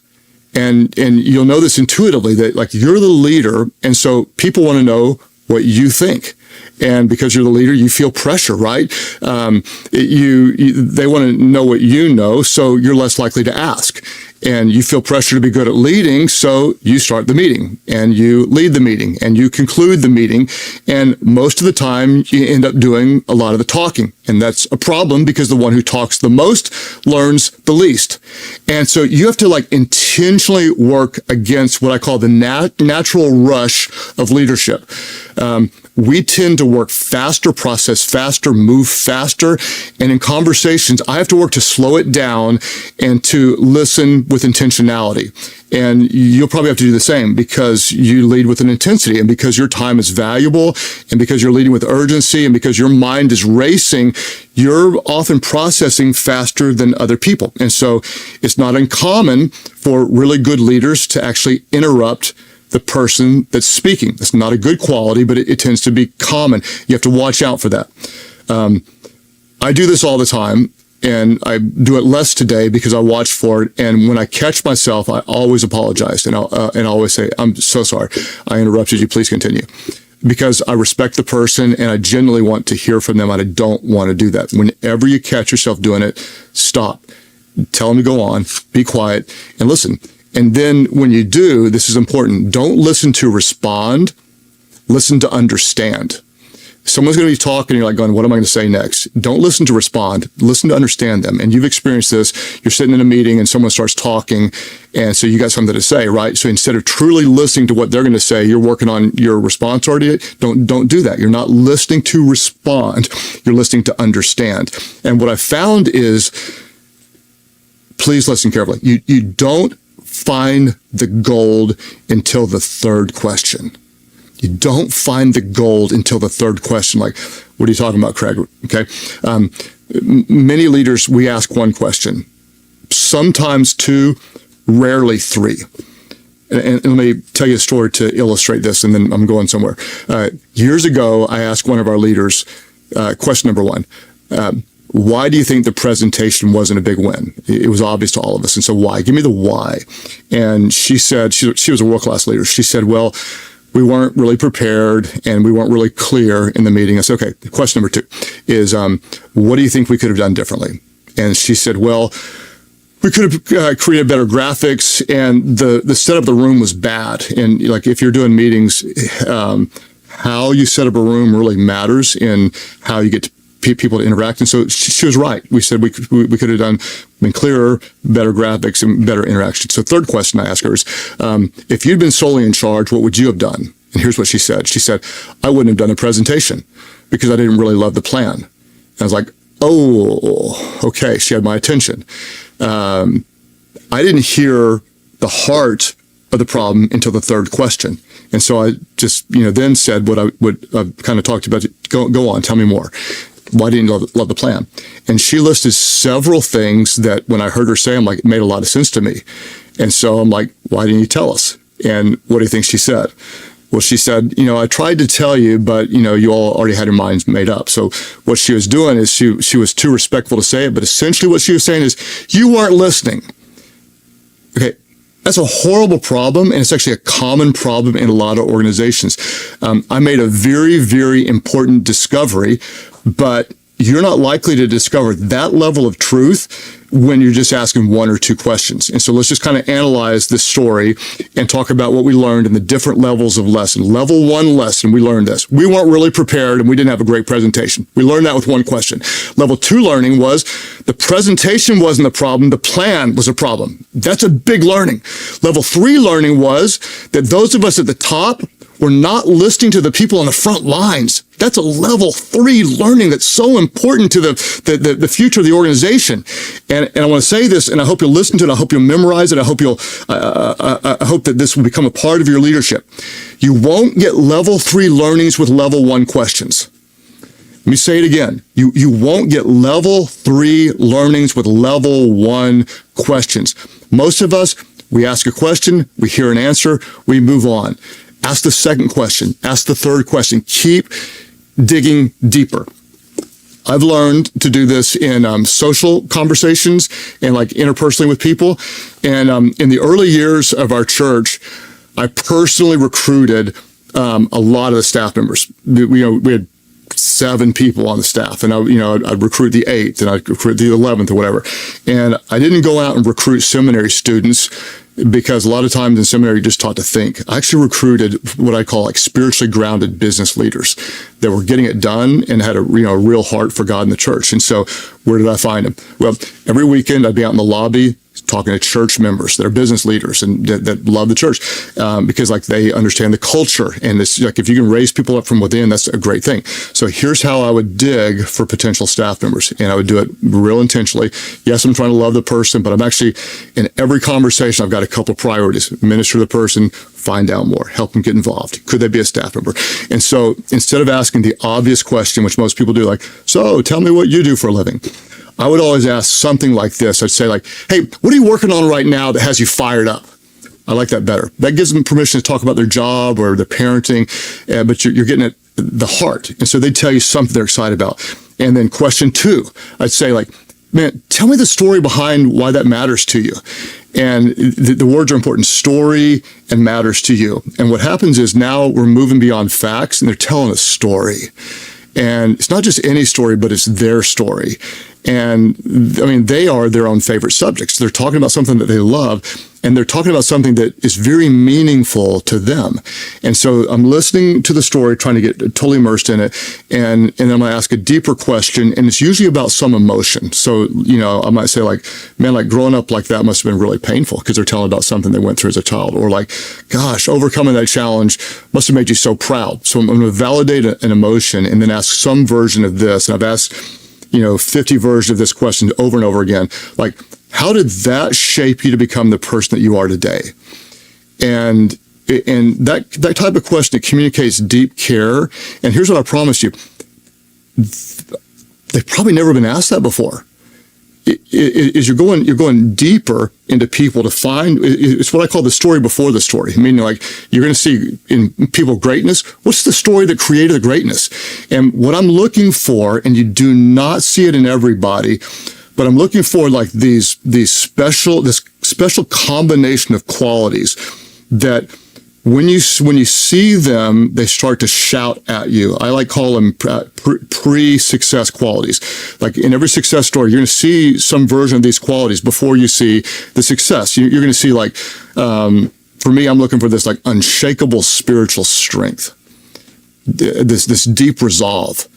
And you'll know this intuitively, that like, you're the leader, and so people want to know what you think. And because you're the leader, you feel pressure, right? They want to know what you know, so you're less likely to ask. And you feel pressure to be good at leading, so you start the meeting, and you lead the meeting, and you conclude the meeting. And most of the time, you end up doing a lot of the talking. And that's a problem, because the one who talks the most learns the least. And so you have to like intentionally work against what I call the natural rush of leadership. We tend to work faster, process faster, move faster. And in conversations, I have to work to slow it down and to listen with intentionality. And you'll probably have to do the same, because you lead with an intensity, and because your time is valuable, and because you're leading with urgency, and because your mind is racing, you're often processing faster than other people. And so it's not uncommon for really good leaders to actually interrupt the person that's speaking. It's not a good quality, but it tends to be common. You have to watch out for that. I do this all the time. And I do it less today because I watch for it. And when I catch myself, I always apologize. And I'll always say, I'm so sorry. I interrupted you. Please continue. Because I respect the person and I genuinely want to hear from them. And I don't want to do that. Whenever you catch yourself doing it, stop. Tell them to go on, be quiet, and listen. And then when you do, this is important. Don't listen to respond. Listen to understand. Someone's going to be talking and you're like going, what am I going to say next? Don't listen to respond. Listen to understand them. And you've experienced this. You're sitting in a meeting and someone starts talking. And so you got something to say, right? So instead of truly listening to what they're going to say, you're working on your response already. Don't do that. You're not listening to respond. You're listening to understand. And what I found is, please listen carefully. You don't find the gold until the third question. You don't find the gold until the third question. Like, what are you talking about, Craig? Okay. Many leaders, we ask one question, sometimes two, rarely three. And let me tell you a story to illustrate this, and then I'm going somewhere. Years ago, I asked one of our leaders, question number one, why do you think the presentation wasn't a big win? It was obvious to all of us. And so why? Give me the why. And she said, she was a world-class leader. She said, well, we weren't really prepared and we weren't really clear in the meeting. I said, okay, question number two is, what do you think we could have done differently? And she said, well, we could have created better graphics and the setup of the room was bad. And like, if you're doing meetings, how you set up a room really matters in how you get people to interact. And so she was right. We said we could have been clearer, better graphics, and better interaction. So third question I asked her is, if you'd been solely in charge, what would you have done? And here's what she said. She said, I wouldn't have done a presentation because I didn't really love the plan. And I was like, oh, okay. She had my attention. I didn't hear the heart of the problem until the third question. And so I just, then said what I kind of talked about. Go on, tell me more. Why didn't you love the plan? And she listed several things that when I heard her say, I'm like, it made a lot of sense to me. And so I'm like, why didn't you tell us? And what do you think she said? Well, she said, I tried to tell you, but, you all already had your minds made up. So what she was doing is she was too respectful to say it, but essentially what she was saying is, you weren't listening. Okay. That's a horrible problem, and it's actually a common problem in a lot of organizations. I made a very, very important discovery, but you're not likely to discover that level of truth when you're just asking one or two questions. And so let's just kind of analyze this story and talk about what we learned in the different levels of lesson. Level one lesson, we learned this. We weren't really prepared and we didn't have a great presentation. We learned that with one question. Level two learning was the presentation wasn't the problem, the plan was a problem. That's a big learning. Level three learning was that those of us at the top were not listening to the people on the front lines. That's a level three learning that's so important to the future of the organization. And I want to say this, and I hope you'll listen to it. I hope you'll memorize it. I hope I hope that this will become a part of your leadership. You won't get level three learnings with level one questions. Let me say it again. You won't get level three learnings with level one questions. Most of us, we ask a question, we hear an answer, we move on. Ask the second question. Ask the third question. Keep digging deeper. I've learned to do this in social conversations and like interpersonally with people. And in the early years of our church, I personally recruited a lot of the staff members. We had 7 people on the staff, and I'd recruit the 8th and I'd recruit the 11th or whatever. And I didn't go out and recruit seminary students, because a lot of times in seminary, you're just taught to think. I actually recruited what I call like spiritually grounded business leaders that were getting it done and had a real heart for God and the church. And so where did I find them? Well, every weekend I'd be out in the lobby talking to church members that are business leaders and that love the church, because like they understand the culture. And it's like, if you can raise people up from within, that's a great thing. So here's how I would dig for potential staff members. And I would do it real intentionally. Yes, I'm trying to love the person, but I'm actually, in every conversation, I've got a couple priorities. Minister to the person, find out more, help them get involved. Could they be a staff member? And so instead of asking the obvious question, which most people do, like, so tell me what you do for a living, I would always ask something like this. I'd say like, hey, what are you working on right now that has you fired up? I like that better. That gives them permission to talk about their job or their parenting, but you're getting at the heart. And so they tell you something they're excited about. And then question 2, I'd say like, man, tell me the story behind why that matters to you. And the words are important, story and matters to you. And what happens is now we're moving beyond facts and they're telling a story. And it's not just any story, but it's their story. And I mean, they are their own favorite subjects. They're talking about something that they love, and they're talking about something that is very meaningful to them. And so I'm listening to the story, trying to get totally immersed in it. And then I'm going to ask a deeper question, and it's usually about some emotion. So, I might say like, man, like growing up like that must have been really painful because they're telling about something they went through as a child. Or like, gosh, overcoming that challenge must have made you so proud. So I'm going to validate an emotion and then ask some version of this. And I've asked 50 versions of this question over and over again. Like, how did that shape you to become the person that you are today? And that type of question, it communicates deep care. And here's what I promise you. They've probably never been asked that before. You're going deeper into people to find, it's what I call the story before the story. Meaning like, you're going to see in people greatness, what's the story that created the greatness? And what I'm looking for, and you do not see it in everybody, but I'm looking for like this special combination of qualities that when you see them, they start to shout at you. I call them pre-success qualities. Like in every success story, you're going to see some version of these qualities before you see the success. You're going to see like, for me, I'm looking for this like unshakable spiritual strength, this deep resolve,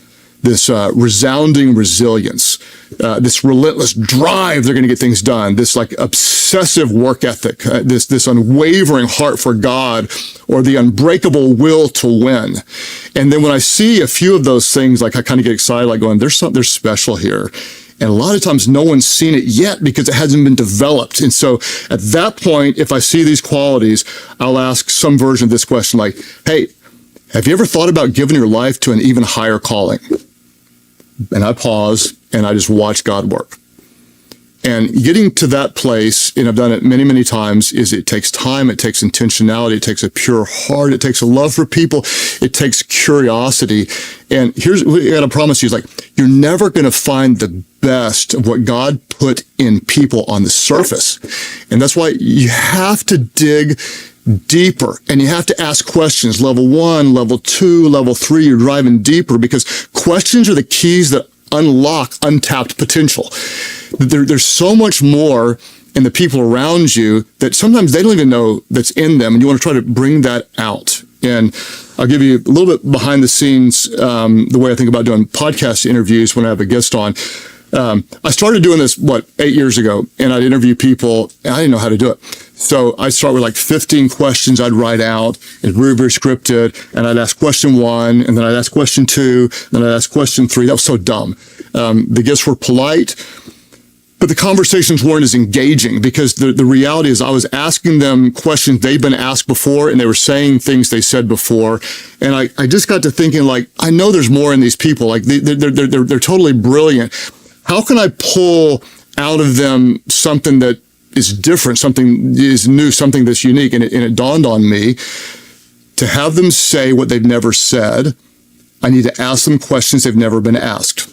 this resounding resilience, this relentless drive they're going to get things done, this like obsessive work ethic, this unwavering heart for God, or the unbreakable will to win. And then when I see a few of those things, like I kind of get excited, like going, there's special here. And a lot of times no one's seen it yet because it hasn't been developed. And so at that point, if I see these qualities, I'll ask some version of this question like, hey, have you ever thought about giving your life to an even higher calling? And I pause and I just watch God work. And getting to that place, and I've done it many, many times, is it takes time, it takes intentionality, it takes a pure heart, it takes a love for people, it takes curiosity. And here's what I gotta promise you is like, you're never gonna find the best of what God put in people on the surface. And that's why you have to dig deeper, and you have to ask questions. Level 1, level 2, level 3, you're driving deeper because questions are the keys that unlock untapped potential. There's so much more in the people around you that sometimes they don't even know that's in them, and you want to try to bring that out. And I'll give you a little bit behind the scenes, the way I think about doing podcast interviews when I have a guest on. I started doing this, 8 years ago, and I'd interview people, and I didn't know how to do it. So I'd start with like 15 questions I'd write out. It's very, very scripted. And I'd ask question 1, and then I'd ask question 2, then I'd ask question 3. That was so dumb. The guests were polite, but the conversations weren't as engaging because the reality is I was asking them questions they'd been asked before, and they were saying things they said before. And I just got to thinking like, I know there's more in these people. Like they're totally brilliant. How can I pull out of them something that is different, something is new, something that's unique? And it dawned on me to have them say what they've never said. I need to ask them questions they've never been asked.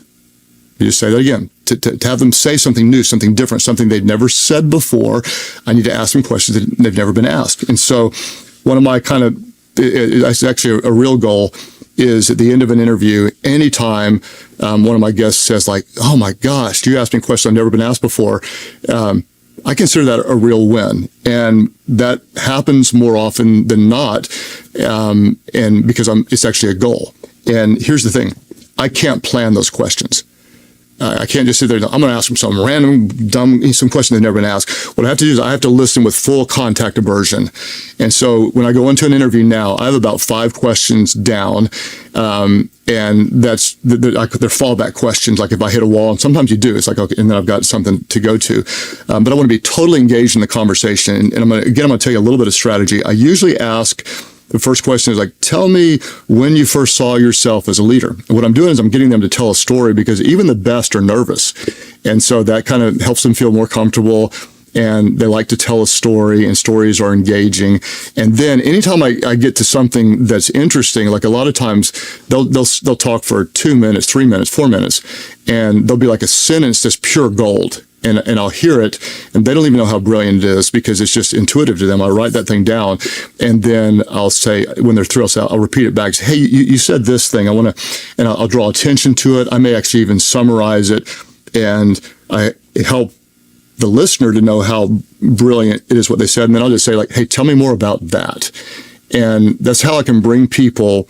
You just say that again. To have them say something new, something different, something they've never said before, I need to ask them questions that they've never been asked. And so one of my it's actually a real goal is at the end of an interview, anytime one of my guests says like, oh my gosh, you asked me a question I've never been asked before, I consider that a real win. And that happens more often than not, and because it's actually a goal. And here's the thing, I can't plan those questions. I can't just sit there, I'm going to ask them some random, some question they've never been asked. What I have to do is I have to listen with full contact aversion. And so when I go into an interview now, I have about 5 questions down. And that's, they're fallback questions. Like if I hit a wall, and sometimes you do, it's like, okay, and then I've got something to go to. But I want to be totally engaged in the conversation. And I'm going to tell you a little bit of strategy. I usually ask, the first question is like, tell me when you first saw yourself as a leader. And what I'm doing is I'm getting them to tell a story because even the best are nervous. And so that kind of helps them feel more comfortable. and they like to tell a story, and stories are engaging. And then anytime I get to something that's interesting, like a lot of times they'll talk for 2 minutes, 3 minutes, 4 minutes, and there'll be like a sentence that's pure gold. And I'll hear it, and they don't even know how brilliant it is because it's just intuitive to them. I write that thing down, and then I'll say, when they're through, I'll repeat it back. Say, hey, you said this thing. I want to, and I'll draw attention to it. I may actually even summarize it, and I help the listener to know how brilliant it is what they said. And then I'll just say, like, hey, tell me more about that. And that's how I can bring people,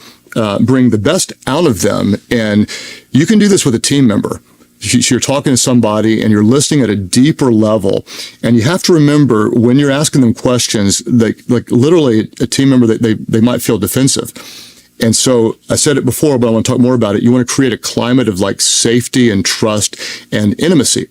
bring the best out of them. And you can do this with a team member. You're talking to somebody and you're listening at a deeper level, and you have to remember when you're asking them questions, like literally a team member, that they might feel defensive. And so I said it before, but I want to talk more about it. You want to create a climate of like safety and trust and intimacy.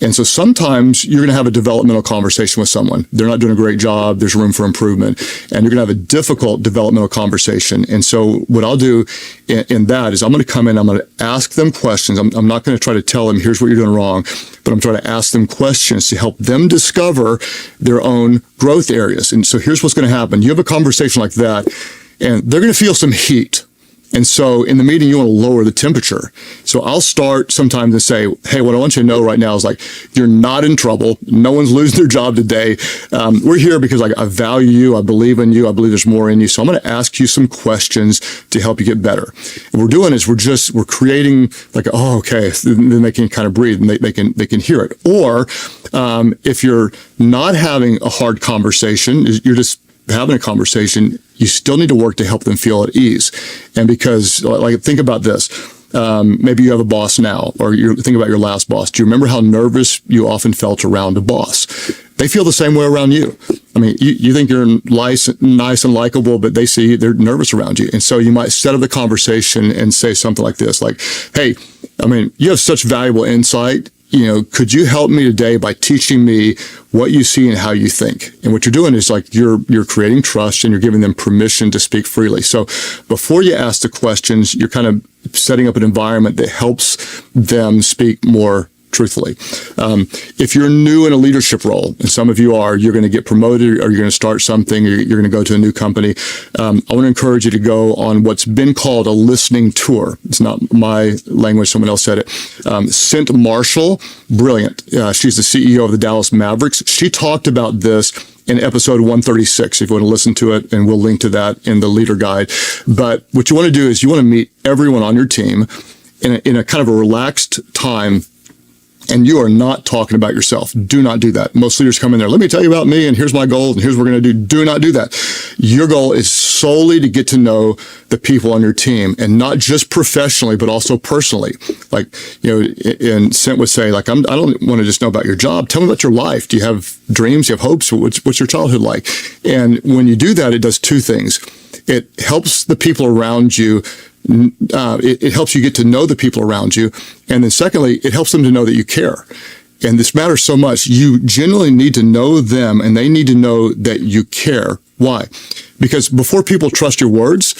And so sometimes you're going to have a developmental conversation with someone. They're not doing a great job. There's room for improvement. And you're going to have a difficult developmental conversation. And so what I'll do in that is I'm going to come in, I'm going to ask them questions. I'm not going to try to tell them, here's what you're doing wrong, but I'm trying to ask them questions to help them discover their own growth areas. And so here's what's going to happen. You have a conversation like that, and they're going to feel some heat. And so in the meeting, you want to lower the temperature. So I'll start sometimes and say, hey, what I want you to know right now is like, you're not in trouble. No one's losing their job today. We're here because I value you. I believe in you. I believe there's more in you. So I'm going to ask you some questions to help you get better. And what we're doing is we're creating like, oh, okay. Then they can kind of breathe and they can hear it. Or if you're not having a hard conversation, you're just having a conversation, you still need to work to help them feel at ease. And because, like, think about this. Maybe you have a boss now, or you think about your last boss. Do you remember how nervous you often felt around a boss? They feel the same way around you. I mean, you think you're nice and likable, but they're nervous around you. And so you might set up the conversation and say something like this, like, hey, I mean, you have such valuable insight. Could you help me today by teaching me what you see and how you think? And what you're doing is like you're creating trust, and you're giving them permission to speak freely. So before you ask the questions, you're kind of setting up an environment that helps them speak more truthfully. If you're new in a leadership role, and some of you are, you're going to get promoted, or you're going to start something, or you're going to go to a new company, I want to encourage you to go on what's been called a listening tour. It's not my language, someone else said it. Cint Marshall, brilliant. She's the CEO of the Dallas Mavericks. She talked about this in episode 136, if you want to listen to it, and we'll link to that in the leader guide. But what you want to do is you want to meet everyone on your team in a kind of a relaxed time, and you are not talking about yourself. Do not do that. Most leaders come in there, let me tell you about me, and here's my goal, and here's what we're going to do. Do not do that. Your goal is solely to get to know the people on your team, and not just professionally, but also personally. Like, and Cint would say, like, I don't want to just know about your job. Tell me about your life. Do you have dreams? Do you have hopes? What's your childhood like? And when you do that, it does two things. It helps the people around you. It helps you get to know the people around you. And then secondly, it helps them to know that you care. And this matters so much. You genuinely need to know them, and they need to know that you care. Why? Because before people trust your words,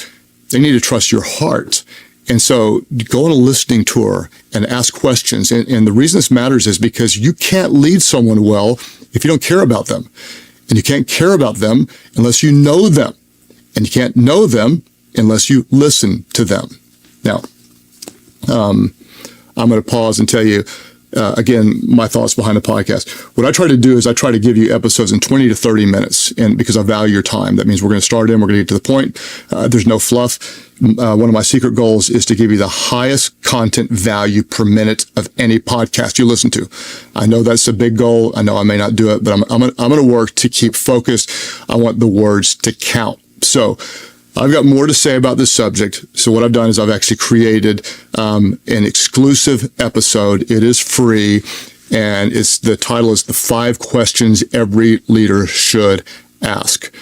they need to trust your heart. And so go on a listening tour and ask questions. And the reason this matters is because you can't lead someone well if you don't care about them. And you can't care about them unless you know them. And you can't know them unless you listen to them. Now, I'm going to pause and tell you, again, my thoughts behind the podcast. What I try to do is I try to give you episodes in 20 to 30 minutes, and because I value your time. That means we're going to start in, we're going to get to the point. There's no fluff. One of my secret goals is to give you the highest content value per minute of any podcast you listen to. I know that's a big goal. I know I may not do it, but I'm going to work to keep focused. I want the words to count. So I've got more to say about this subject. So what I've done is I've actually created an exclusive episode. It is free, and the title is The 5 Questions Every Leader Should Ask.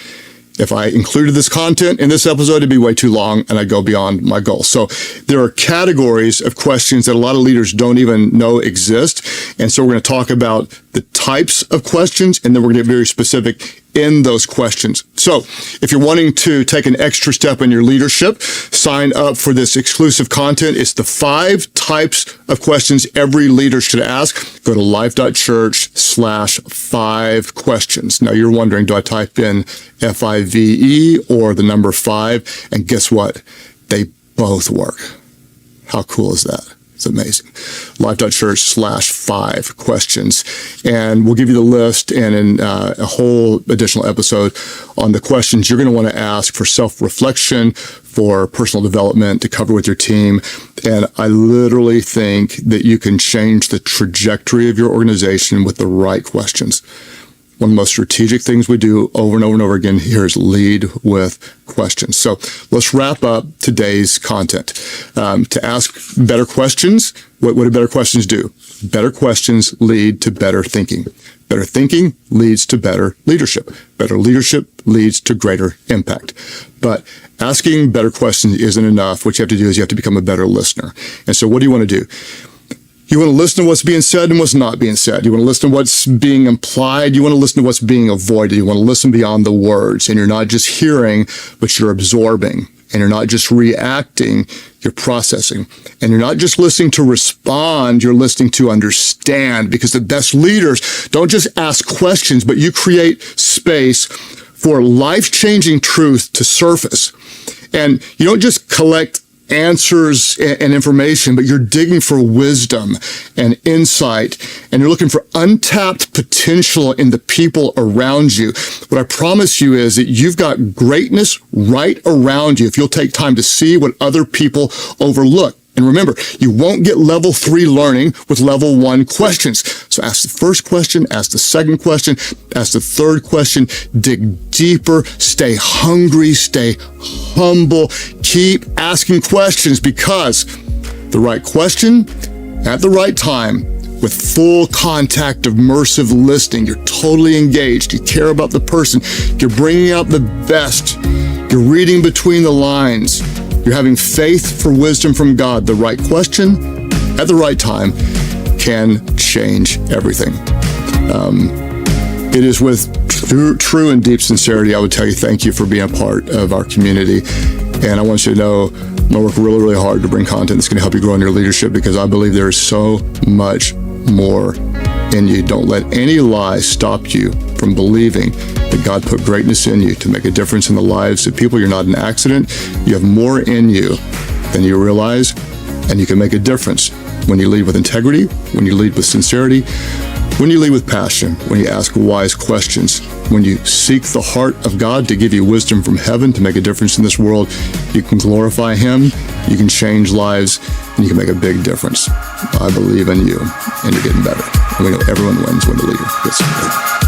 If I included this content in this episode, it'd be way too long, and I'd go beyond my goal. So there are categories of questions that a lot of leaders don't even know exist. And so we're going to talk about the types of questions, and then we're going to get very specific in those questions. So if you're wanting to take an extra step in your leadership, sign up for this exclusive content. It's the 5 types of questions every leader should ask. Go to Life.Church/5 questions. Now you're wondering, do I type in FIVE or the number 5? And guess what? They both work. How cool is that? It's amazing. Life.Church/5 questions. And we'll give you the list and in a whole additional episode on the questions you're going to want to ask for self-reflection, for personal development, to cover with your team. And I literally think that you can change the trajectory of your organization with the right questions. One of the most strategic things we do over and over and over again here is lead with questions. So let's wrap up today's content. To ask better questions, what do better questions do? Better questions lead to better thinking. Better thinking leads to better leadership. Better leadership leads to greater impact. But asking better questions isn't enough. What you have to do is you have to become a better listener. And so what do you want to do? You want to listen to what's being said and what's not being said. You want to listen to what's being implied. You want to listen to what's being avoided. You want to listen beyond the words. And you're not just hearing, but you're absorbing. And you're not just reacting, you're processing. And you're not just listening to respond, you're listening to understand. Because the best leaders don't just ask questions, but you create space for life-changing truth to surface. And you don't just collect answers and information, but you're digging for wisdom and insight, and you're looking for untapped potential in the people around you. What I promise you is that you've got greatness right around you if you'll take time to see what other people overlook. And remember, you won't get level 3 learning with level 1 questions. So ask the first question, ask the second question, ask the third question, dig deeper, stay hungry, stay humble, keep asking questions, because the right question at the right time with full contact, immersive listening, you're totally engaged, you care about the person, you're bringing out the best, you're reading between the lines, you're having faith for wisdom from God. The right question at the right time can change everything. It is with true and deep sincerity I would tell you thank you for being a part of our community. And I want you to know I'm going to work really, really hard to bring content that's going to help you grow in your leadership, because I believe there is so much more in you. Don't let any lie stop you from believing that God put greatness in you to make a difference in the lives of people. You're not an accident. You have more in you than you realize, and you can make a difference when you lead with integrity, when you lead with sincerity, when you lead with passion, when you ask wise questions, when you seek the heart of God to give you wisdom from heaven to make a difference in this world. You can glorify Him, you can change lives, and you can make a big difference. I believe in you, and you're getting better. And we know everyone wins when the leader gets better.